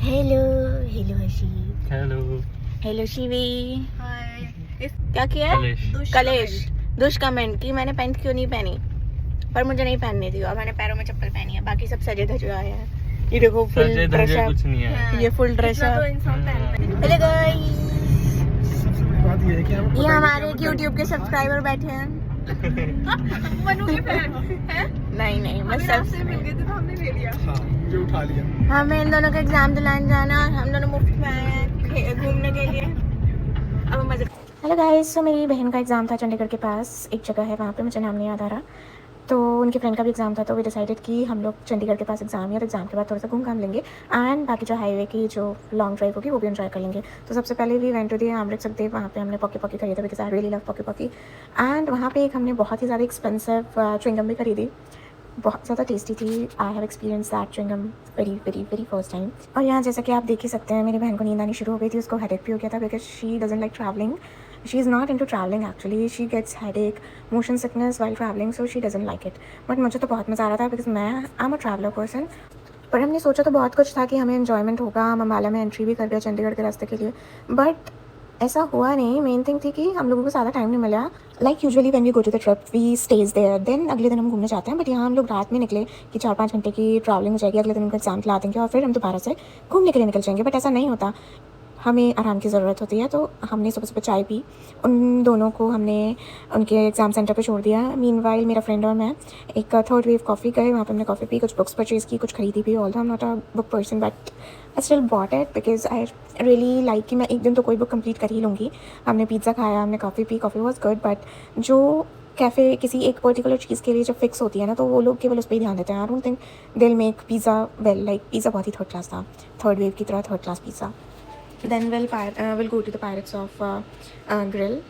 Hello hello हर्षित, hello hello Shivi. हाय। क्या किया है? कलेश। कलेश दुष् कमेंट की मैंने पैंट क्यों नहीं पहनी, पर मुझे नहीं पहननी थी और मैंने पैरों में चप्पल पहनी है। बाकी सब सजे धजे आए हैं। ये देखो फुल सजे ड्रेस धजे अप, कुछ नहीं है। ये फुल ड्रेस इतना तो अप। इंसान पहनता है। हेलो गाइस, सबसे बड़ी बात ये है कि हमें ये पता हमारे नहीं कि YouTube के सब्सक्राइबर बैठे हैं। मनु के फैन हैं? नहीं हमें बस रास्ते में मिल गए थे तो हमने ले लिया। हाँ, मुझे उठा लिया। हमें इन दोनों का एग्जाम दिलाने जाना और हम दोनों मुफ्त में आए हैं घूमने के लिए। अब मजे। हेलो गाइस, तो मेरी बहन का एग्ज़ाम था चंडीगढ़ के पास, एक जगह है वहाँ पे, मुझे नाम नहीं याद आ रहा। तो उनके फ्रेंड का भी एग्ज़ाम था, तो वे डिसाइडेड कि हम लोग चंडीगढ़ के पास एग्ज़ाम है और एग्ज़ाम के बाद थोड़ा सा घूम घाम लेंगे एंड बाकी जो हाईवे की जो लॉन्ग ड्राइव होगी वो भी एंजॉय कर लेंगे। तो सबसे पहले we went to the Amrit Sukhdev, वहाँ पे हमने पॉकी पॉकी खरीदा बिकॉज आई रियली लव पॉकी पॉकी। एंड वहाँ पे एक हमने बहुत ही ज़्यादा एक्सपेंसिव च्युइंगम भी खरीदी, बहुत ज़्यादा टेस्टी थी। I have experience that chewing gum very very very first time. और यहाँ जैसा कि आप देख ही सकते हैं, मेरी बहन को नींद आनी शुरू हो गई थी, उसको हेडेक भी हो गया था because she doesn't like travelling. She is not into travelling actually, she gets headache, motion sickness while travelling, so she doesn't like it. But मुझे तो बहुत मज़ा आ रहा था बिकॉज मैं I am a traveller person. पर हमने सोचा तो बहुत कुछ था कि हमें एन्जॉयमेंट होगा, हम अम्बाला में एंट्री भी कर गए चंडीगढ़ के रास्ते के लिए, बट ऐसा हुआ नहीं। मेन थिंग थी कि हम लोगों को ज़्यादा टाइम नहीं मिला। Like usually when we go to the trip we stays there, then अगले दिन हम घूमने जाते हैं, बट यहाँ हम लोग रात में निकले कि 4-5 घंटे की ट्रैवलिंग हो जाएगी, अगले दिन उनका एग्जाम खिला देंगे और फिर हम दोबारा से घूमने के लिए निकल जाएंगे। बट ऐसा नहीं होता, हमें आराम की ज़रूरत होती है। तो हमने सुबह सुबह चाय पी, उन दोनों को हमने उनके एग्ज़ाम सेंटर पे छोड़ दिया। मीनवाइल मेरा फ्रेंड और मैं एक थर्ड वेव कॉफ़ी गए, वहाँ पे हमने कॉफ़ी पी, कुछ बुक्स परचेज़ की, कुछ खरीदी भी। Although I am not a book person but I still bought it because I really like कि मैं एक दिन तो कोई बुक कंप्लीट कर ही लूँगी। हमने पिज़्ज़ा खाया, हमने coffee P, coffee was good. But जो कैफ़े किसी एक पर्टिकुलर चीज़ के लिए जब फिक्स होती है ना, तो वो लोग केवल उस पर ही ध्यान देते हैं। I don't think they will make pizza well. Like pizza बहुत ही थर्ड क्लास था, थर्ड वेव की तरह third class pizza. Then will go to the Pirates of Grill.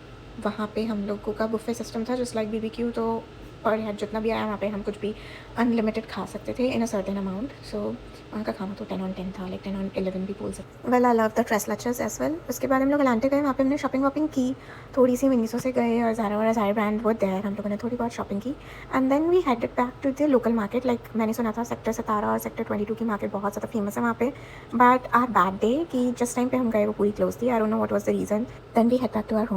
वहाँ पे हम लोगों का बुफे सिस्टम था जस्ट लाइक BBQ। तो पर हेड जितना भी आया वहाँ पे हम कुछ भी अनलिमिटेड खा सकते थे इन अ सर्टेन अमाउंट। सो वहाँ का खाना तो 10/10 था, लाइक 10/11 भी बोल सकते। Well I love the tres leches as well. उसके बाद हम लोग अलांटे गए, वहाँ पे हमने शॉपिंग वॉपिंग की, थोड़ी सी मिनीसो से गए और ज़ारा और सारे ब्रांड वो देयर, हम लोगों ने थोड़ी बहुत शॉपिंग की। And then we headed back to the local market. Like मैंने सुना था सेक्टर 17 और सेक्टर 22 की मार्केट बहुत ज़्यादा फेमस है वहाँ पे, बट आर बैड डे कि जिस टाइम पे हम गए वो पूरी क्लोज थी। I don't know what was the reason. Then we head back to our home.